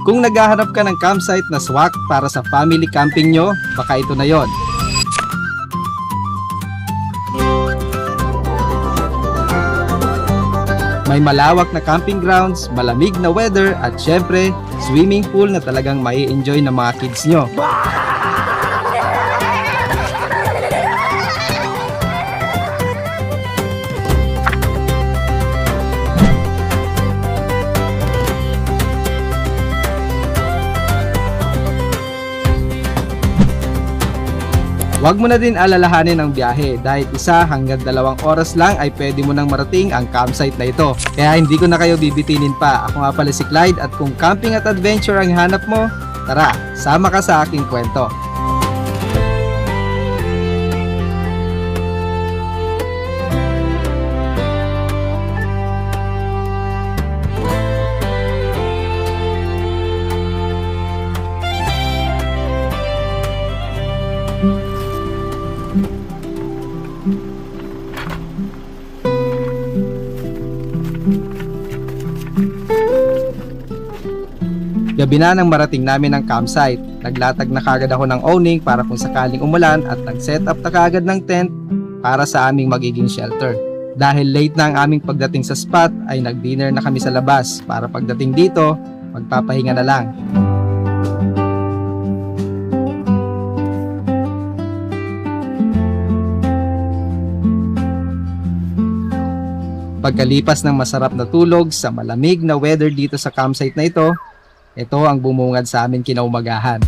Kung naghahanap ka ng campsite na swak para sa family camping nyo, baka ito na yon. May malawak na camping grounds, malamig na weather at syempre, swimming pool na talagang mai-enjoy ng mga kids nyo. Huwag mo na din alalahanin ang biyahe dahil 1 hanggang 2 oras lang ay pwede mo nang marating ang campsite na ito. Kaya hindi ko na kayo bibitinin pa. Ako nga pala si Clyde at kung camping at adventure ang hanap mo, tara, sama ka sa aking kwento. Gabi na nang marating namin ang campsite. Naglatag na kagad ako ng awning para kung sakaling umulan at nag-set up na kagad ng tent para sa aming magiging shelter. Dahil late na ang aming pagdating sa spot ay nag-dinner na kami sa labas para pagdating dito, magpapahinga na lang. Pagkalipas ng masarap na tulog sa malamig na weather dito sa campsite na ito ang bumungad sa amin kinaumagahan.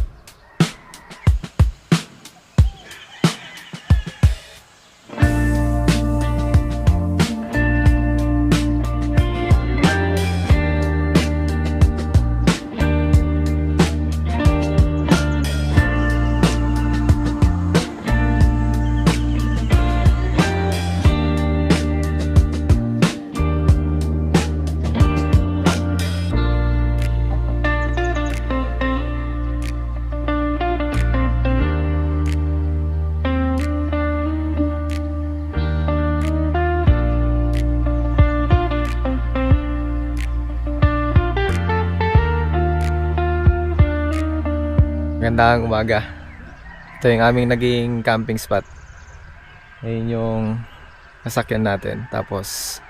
Magandang umaga. Ito yung aming naging camping spot. Ayun yung nasakyan natin. Tapos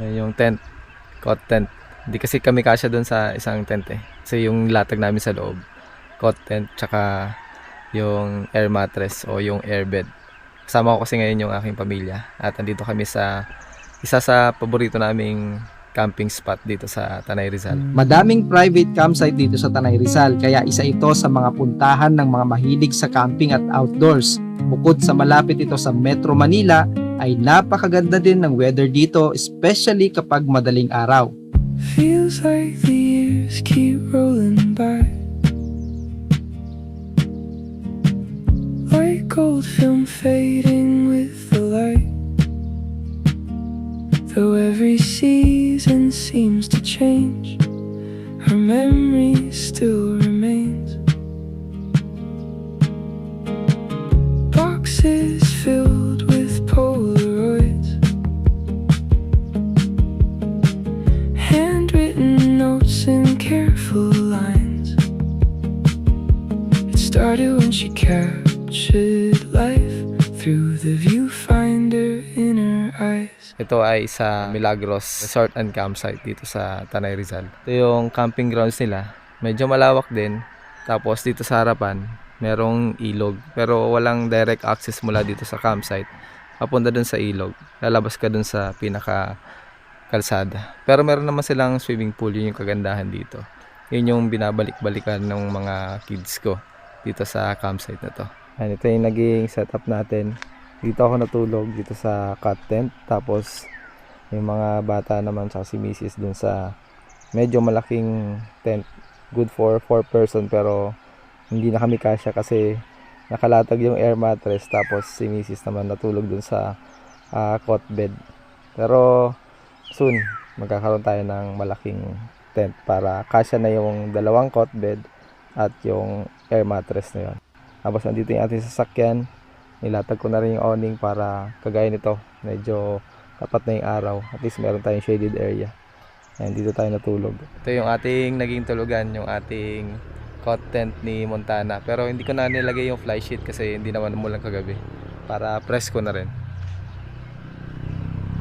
ayun yung tent, cot tent. Hindi kasi kami kasya doon sa isang tent eh. Kasi yung latag namin sa loob, cot tent, tsaka yung air mattress o yung airbed. Kasama ko kasi ngayon yung aking pamilya. At nandito kami sa isa sa paborito naming camping spot dito sa Tanay Rizal. Madaming private campsite dito sa Tanay Rizal kaya isa ito sa mga puntahan ng mga mahilig sa camping at outdoors. Bukod sa malapit ito sa Metro Manila ay napakaganda din ng weather dito, especially kapag madaling araw. Feels like the years keep rolling by, like old film fading with the light. Though every season seems to change, her memory still remains. Boxes filled with Polaroids, handwritten notes and careful lines. It started when she captured life through the viewfinder in her eyes. Ito ay sa Milagros Resort and Campsite dito sa Tanay Rizal. Ito yung camping grounds nila. Medyo malawak din. Tapos dito sa harapan, merong ilog. Pero walang direct access mula dito sa campsite. Papunta dun sa ilog. Lalabas ka dun sa pinaka kalsada. Pero meron naman silang swimming pool. Yun yung kagandahan dito. Yun yung binabalik-balikan ng mga kids ko dito sa campsite na to. Ito yung naging setup natin. Dito ako natulog dito sa cot tent. Tapos yung mga bata naman sa si Mrs. dun sa medyo malaking tent. Good for 4 person pero hindi na kami kasya kasi nakalatag yung air mattress. Tapos si Mrs. naman natulog dun sa cot bed. Pero soon magkakaroon tayo ng malaking tent para kasya na yung 2 cot bed at yung air mattress na yun. Tapos nandito yung ating sasakyan. Nilatag ko na rin yung awning para kagaya nito medyo tapat na yung araw, at least meron tayong shaded area. Ayan, dito tayo natulog. Ito yung ating naging tulugan, yung ating content ni Montana. Pero hindi ko na nilagay yung fly sheet kasi hindi naman umulan kagabi. Para press ko na rin.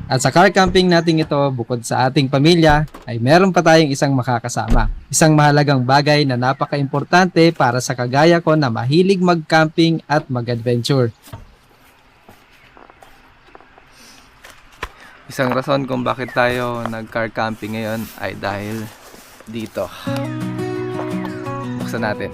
At sa car camping natin ito, bukod sa ating pamilya, ay meron pa tayong isang makakasama. Isang mahalagang bagay na napaka-importante para sa kagaya ko na mahilig mag-camping at mag-adventure. Isang rason kung bakit tayo nag-car camping ngayon ay dahil dito. Buksan natin.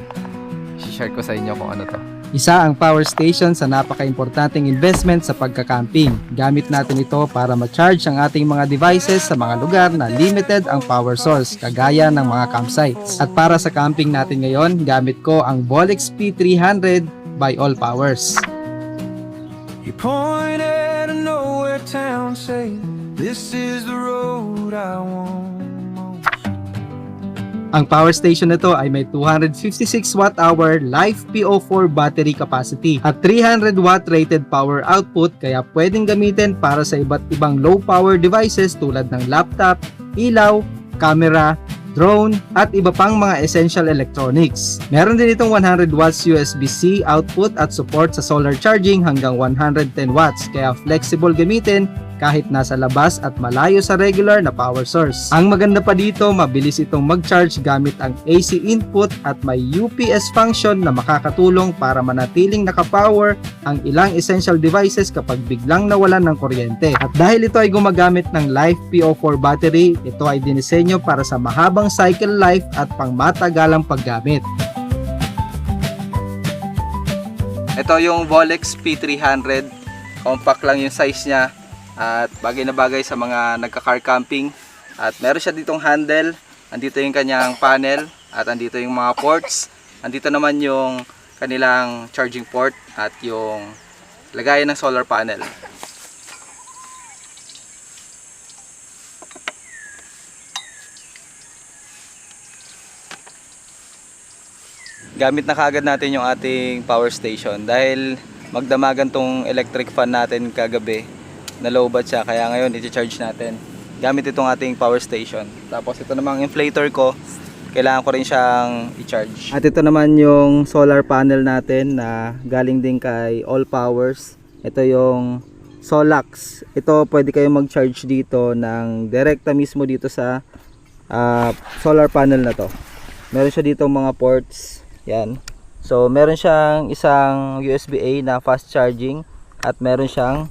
I-share ko sa inyo kung ano to. Isa ang power station sa napaka-importanting investment sa pagka-camping. Gamit natin ito para ma-charge ang ating mga devices sa mga lugar na limited ang power source, kagaya ng mga campsites. At para sa camping natin ngayon, gamit ko ang Volex P300 by All Powers. You point at a nowhere town saying, this is the road I want. Ang power station na ito ay may 256 watt-hour live PO4 battery capacity at 300 watt rated power output, kaya pwedeng gamitin para sa iba't ibang low power devices tulad ng laptop, ilaw, camera, drone, at iba pang mga essential electronics. Meron din itong 100 watts USB-C output at support sa solar charging hanggang 110 watts, kaya flexible gamitin kahit nasa labas at malayo sa regular na power source. Ang maganda pa dito, mabilis itong mag-charge gamit ang AC input at may UPS function na makakatulong para manatiling nakapower ang ilang essential devices kapag biglang nawalan ng kuryente. At dahil ito ay gumagamit ng Life PO4 battery, ito ay dinisenyo para sa mahabang cycle life at pangmatagalang paggamit. Ito yung Volex P300. Compact lang yung size niya. At bagay na bagay sa mga nagka-car camping. At meron siya ditong handle. Andito yung kanyang panel. At andito yung mga ports. Andito naman yung kanilang charging port. At yung lagayan ng solar panel. Gamit na kaagad natin yung ating power station. Dahil magdamagan tong electric fan natin kagabi. Na-lowbat siya, kaya ngayon i-charge natin gamit itong ating power station. Tapos ito namang inflator ko, kailangan ko rin siyang i-charge. At ito naman yung solar panel natin na galing din kay All Powers. Ito yung Solax. Ito pwede kayong mag-charge dito ng direkta mismo dito sa solar panel na to. Meron siya dito mga ports. Yan. So meron siyang isang USB-A na fast charging at meron siyang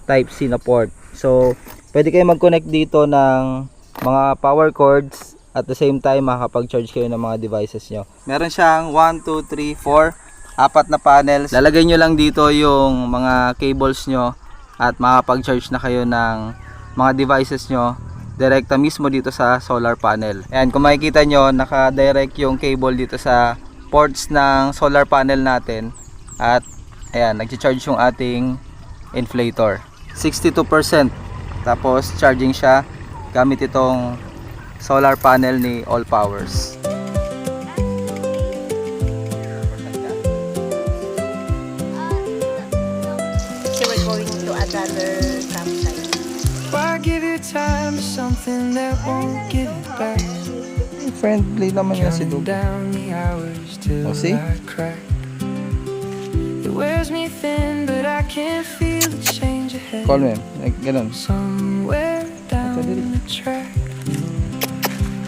Type-C na port. So, pwede kayo mag-connect dito ng mga power cords at the same time makakapag-charge kayo ng mga devices nyo. Meron siyang 1, 2, 3, 4, 4 na panels. Lalagay nyo lang dito yung mga cables nyo at makakapag-charge na kayo ng mga devices nyo direkta mismo dito sa solar panel. Ayan, kung makikita nyo, naka-direct yung cable dito sa ports ng solar panel natin at ayan, nag-charge yung ating inflator. 62%. Tapos charging siya gamit itong solar panel ni All Powers. So we're going to another campsite. Why give your time to something that won't give it back? Friendly naman yan si Counting Dog. down the hours till Oh, see? I crack. It wears me thin, but I can't feel the change ahead. Call me. Like, ganun. Somewhere down dali. the track.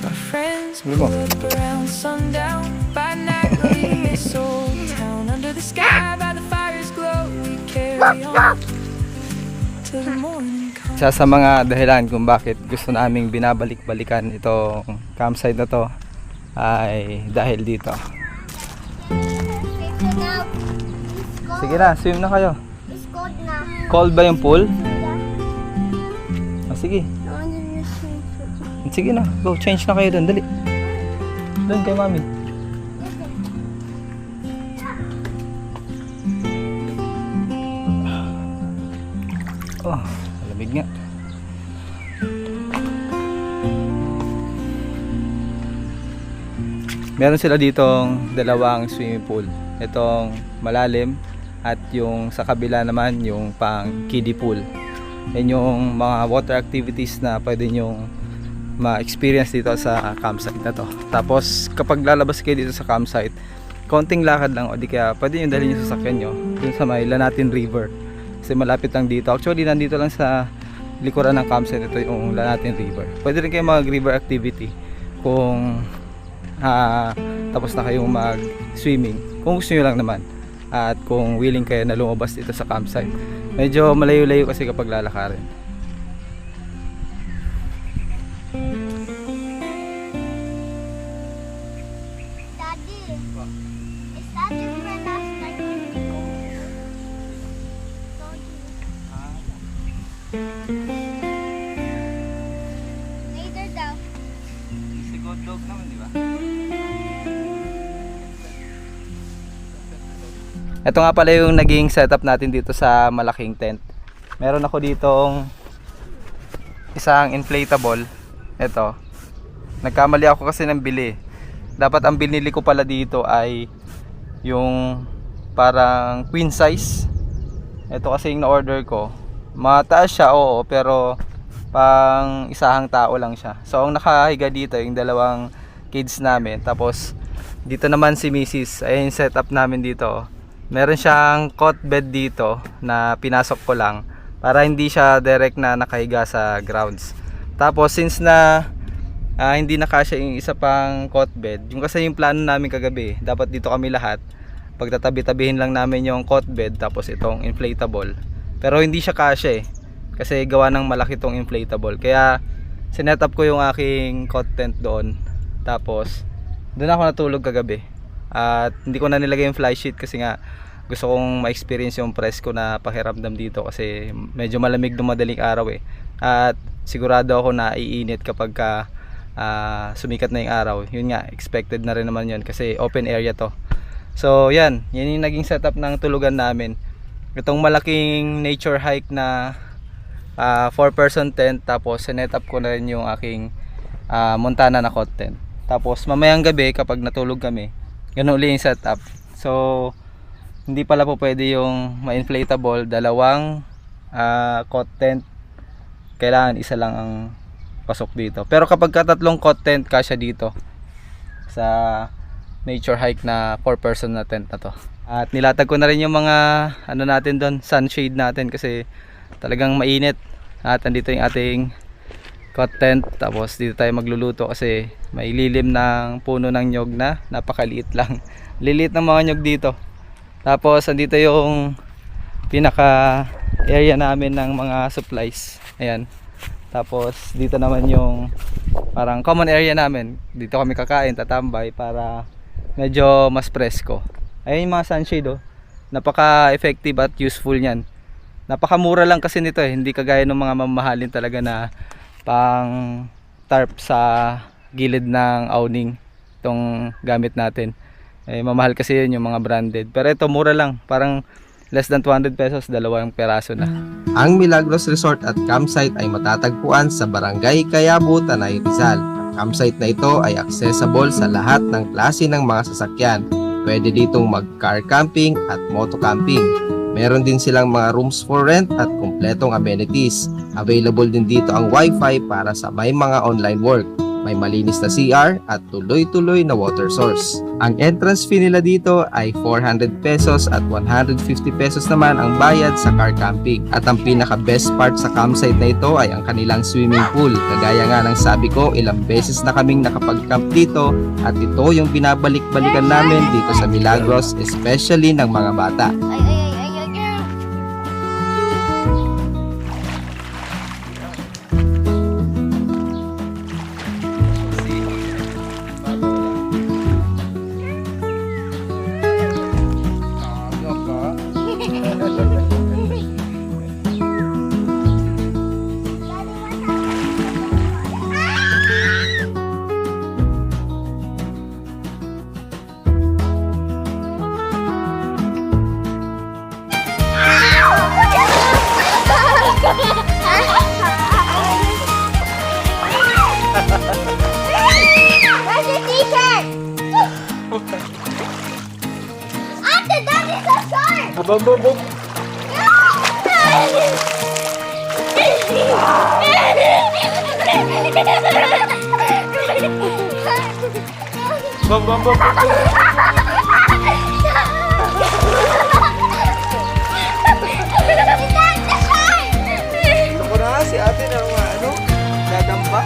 My friends Sige pull mo. up around sundown. By night, leaving this old town. Under the sky, by the fire's glow, we carry on till the morning comes. Isa sa mga dahilan kung bakit gusto naming binabalik-balikan itong campsite na to ay dahil dito. Sige na, swim na kayo. It's cold na. Cold ba yung pool? Sige. Sige na, go, change na kayo doon, dali. Doon kay mami. Oh, malamig nga. Meron sila ditong dalawang swimming pool. Itong malalim at yung sa kabila naman yung pang kiddie pool. Yan yung mga water activities na pwede nyong ma-experience dito sa campsite na to. Tapos kapag lalabas kayo dito sa campsite, konting lakad lang o di kaya pwede nyo dalhin yung sasakyan nyo dun sa may Lanatin River kasi malapit lang dito. Actually nandito lang sa likuran ng campsite ito yung Lanatin River. Pwede rin kayo mag river activity kung tapos na kayong mag swimming kung gusto nyo lang naman at kung willing kayo na lumabas dito sa campsite. Medyo malayo-layo kasi kapag lalakarin. Daddy, is that different last night when we go? Later daw. Sigod dog naman, di ba? Ito nga pala yung naging setup natin dito sa malaking tent. Meron ako ditong isang inflatable. Ito. Nagkamali ako kasi ng bili. Dapat ang binili ko pala dito ay yung parang queen size. Ito kasi yung na-order ko. Mataas siya, oo, pero pang isahang tao lang siya. So ang nakahiga dito yung dalawang kids namin. Tapos dito naman si Mrs. Ayan yung setup namin dito. Meron siyang cot bed dito na pinasok ko lang para hindi siya direct na nakahiga sa grounds. Tapos since na hindi nakasya yung isa pang cot bed, yung kasi yung plano namin kagabi, dapat dito kami lahat, pagtatabi-tabihin lang namin yung cot bed tapos itong inflatable. Pero hindi siya kasya kasi gawa ng malaki tong inflatable. Kaya sinet up ko yung aking cot tent doon. Tapos doon ako natulog kagabi. At hindi ko na nilagay yung fly sheet kasi nga gusto kong ma-experience yung presko na pakiramdam dito kasi medyo malamig ng madaling araw At sigurado ako na iinit kapag sumikat na yung araw. Yun nga, expected na rin naman yun kasi open area to. So yan yung naging setup ng tulugan namin. Itong malaking nature hike na 4-person tent, tapos sinet up ko na rin yung aking Montana na cot tent. Tapos mamayang gabi kapag natulog kami, ganun uli yung setup. So hindi pala po pwede yung ma-inflatable, dalawang cot tent. Kailangan isa lang ang pasok dito. Pero kapag tatlong cot tent kasya dito sa nature hike na 4-person na tent na to. At nilatag ko na rin yung mga ano natin doon, sunshade natin kasi talagang mainit. At andito yung ating cot tent. Tapos dito tayo magluluto kasi may lilim ng puno ng nyog na napakaliit lang. Liliit ng mga nyog dito. Tapos andito yung pinaka area namin ng mga supplies. Ayan. Tapos dito naman yung parang common area namin. Dito kami kakain, tatambay para medyo mas presko. Ayan yung mga sunshade Napaka-effective at useful niyan. Napakamura lang kasi nito Hindi kagaya ng mga mamahalin talaga na pang tarp sa gilid ng awning itong gamit natin. Mamahal kasi yun yung mga branded. Pero ito mura lang, parang less than 200 pesos, dalawang peraso na. Ang Milagros Resort at Campsite ay matatagpuan sa Barangay Cayabu, Tanay Rizal. Ang campsite na ito ay accessible sa lahat ng klase ng mga sasakyan. Pwede ditong mag-car camping at moto camping. Meron din silang mga rooms for rent at kumpletong amenities. Available din dito ang Wi-Fi para sa may mga online work. May malinis na CR at tuloy-tuloy na water source. Ang entrance fee nila dito ay 400 pesos at 150 pesos naman ang bayad sa car camping. At ang pinaka-best part sa campsite na ito ay ang kanilang swimming pool. Kagaya nga ng sabi ko, ilang beses na kaming nakapag-camp dito at ito yung binabalik-balikan namin dito sa Milagros, especially ng mga bata. Where's the t-shirt? Ate, that is a shark! Bam, bam, bam, bam. Ako na si ate na ano, dadamba.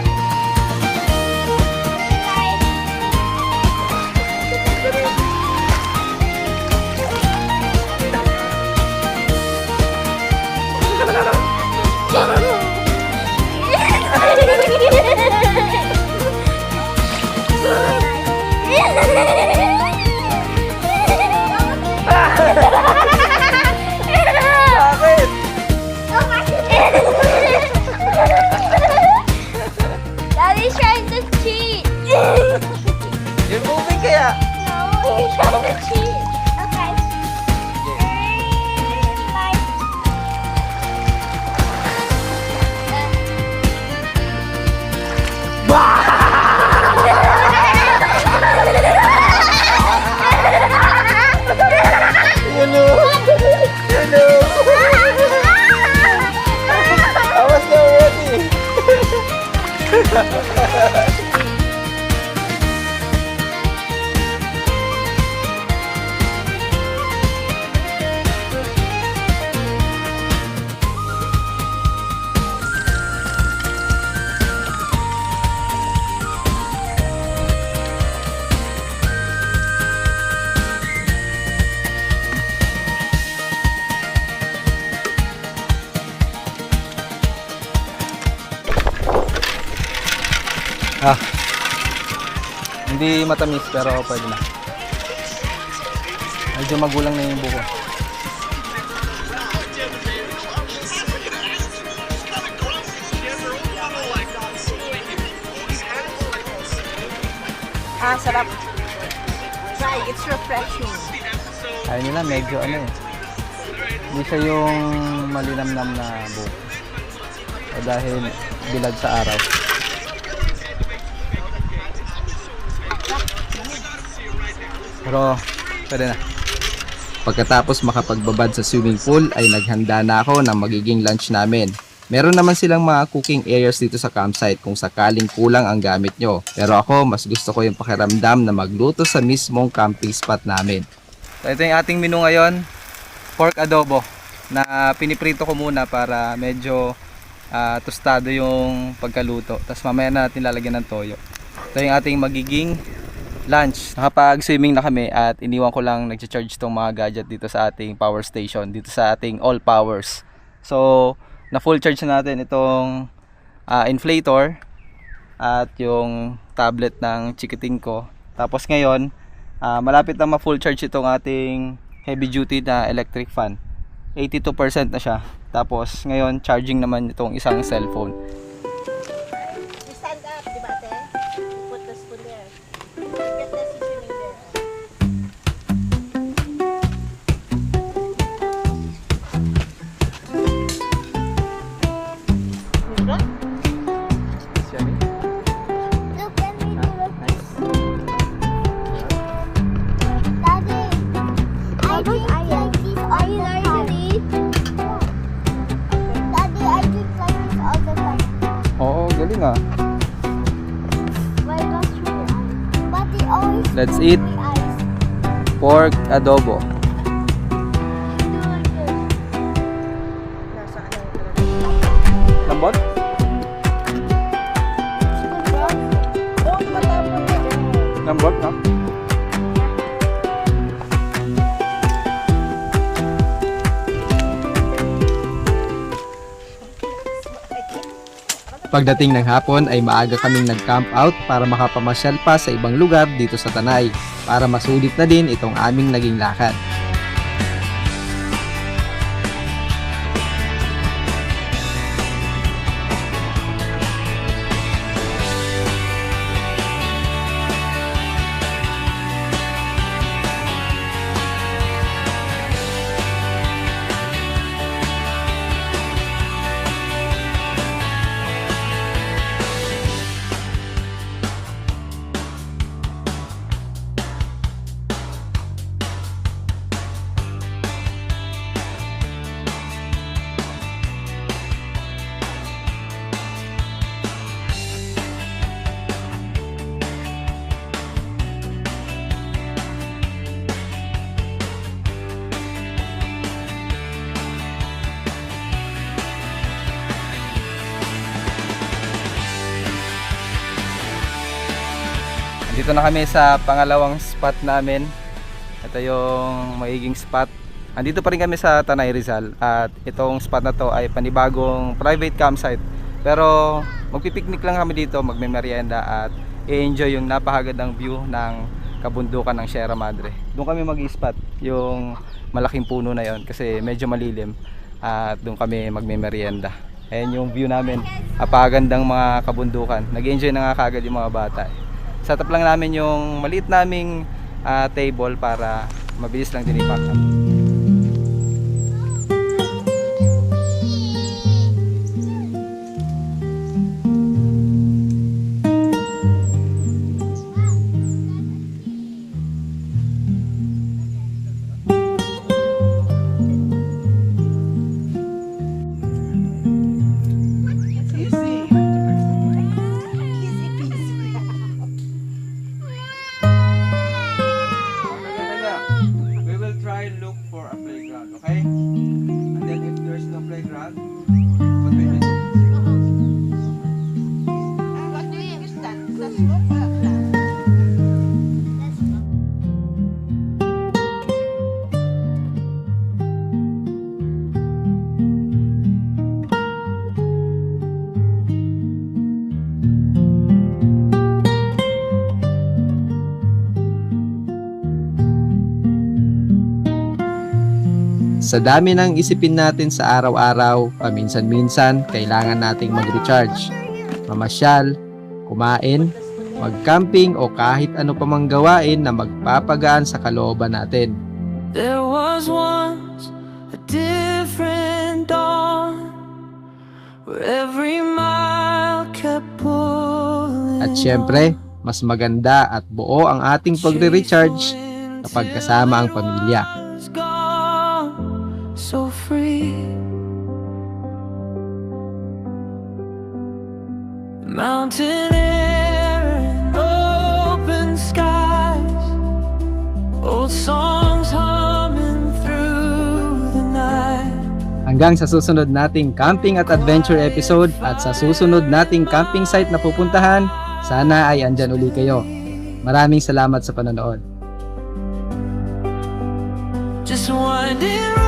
Bakit? Daddy's trying to cheat. You're moving kaya? No, he's trying to cheat. Okay. Like, Hello! Hello! I was not ready. Hindi matamis pero pwede na. Medyo magulang na yung buko. Sarap. Try, it's refreshing. Ayaw nila medyo ano eh. Hindi siya yung malinamnam na buko. O dahil bilad sa araw. Pero pwede na. Pagkatapos makapagbabad sa swimming pool ay naghanda na ako ng magiging lunch namin. Meron naman silang mga cooking areas dito sa campsite kung sakaling kulang ang gamit nyo. Pero ako, mas gusto ko yung pakiramdam na magluto sa mismong camping spot namin. So ito yung ating menu ngayon. Pork adobo na piniprito ko muna para medyo tostado yung pagkaluto. Tapos mamaya na natin lalagyan ng toyo. Ito yung ating magiging lunch. Nakapag-swimming na kami at iniwan ko lang nag-charge tong mga gadget dito sa ating power station, dito sa ating all powers. So, na full charge na natin itong inflator at yung tablet ng chikiting ko. Tapos ngayon, malapit na ma-full charge itong ating heavy duty na electric fan. 82% na siya. Tapos ngayon, charging naman itong isang cellphone. You stand up, di ba, ate? You put the spoon there. Get the seasoning there. look at me do it. Daddy, I drink like this all the time. Daddy, I drink like this all the time. Oo, galing ah. Why not sugar? But it always Let's makes eat. my eyes Pork adobo. do like this. Nasa ano? Lambot? Oh, matapos na. Lambot, no? Pagdating ng hapon ay maaga kaming nag-camp out para makapamasyal pa sa ibang lugar dito sa Tanay para masulit na din itong aming naging lakad. Dito na kami sa pangalawang spot namin. Ito yung magiging spot. Andito pa rin kami sa Tanay Rizal at itong spot na to ay panibagong private campsite. Pero magpipiknik lang kami dito, magme-merienda at i-enjoy yung napakagandang view ng kabundukan ng Sierra Madre. Doon kami mag-i-spot yung malaking puno na yon kasi medyo malilim at doon kami magme-merienda. Ayan yung view namin, napakagandang mga kabundukan. Nag-enjoy na nga kagad yung mga bata. Set up lang namin yung maliit naming table para mabilis lang din i-pack up. We will try look for a playground, okay? And then if there's no playground, what will we do? What do you use that? That's what Sa dami ng isipin natin sa araw-araw, paminsan-minsan, kailangan nating mag-recharge. Mamasyal, kumain, mag-camping o kahit ano pa mang gawain na magpapagaan sa kalooban natin. There was once a different dawn where every mile kept pulling. At syempre, mas maganda at buo ang ating pagre-recharge kapag kasama ang pamilya. So free. Mountain air and open skies, old songs humming through the night. Hanggang sa susunod nating camping at adventure episode at sa susunod nating camping site na pupuntahan, sana ay andyan uli kayo. Maraming salamat sa panonood. Just winding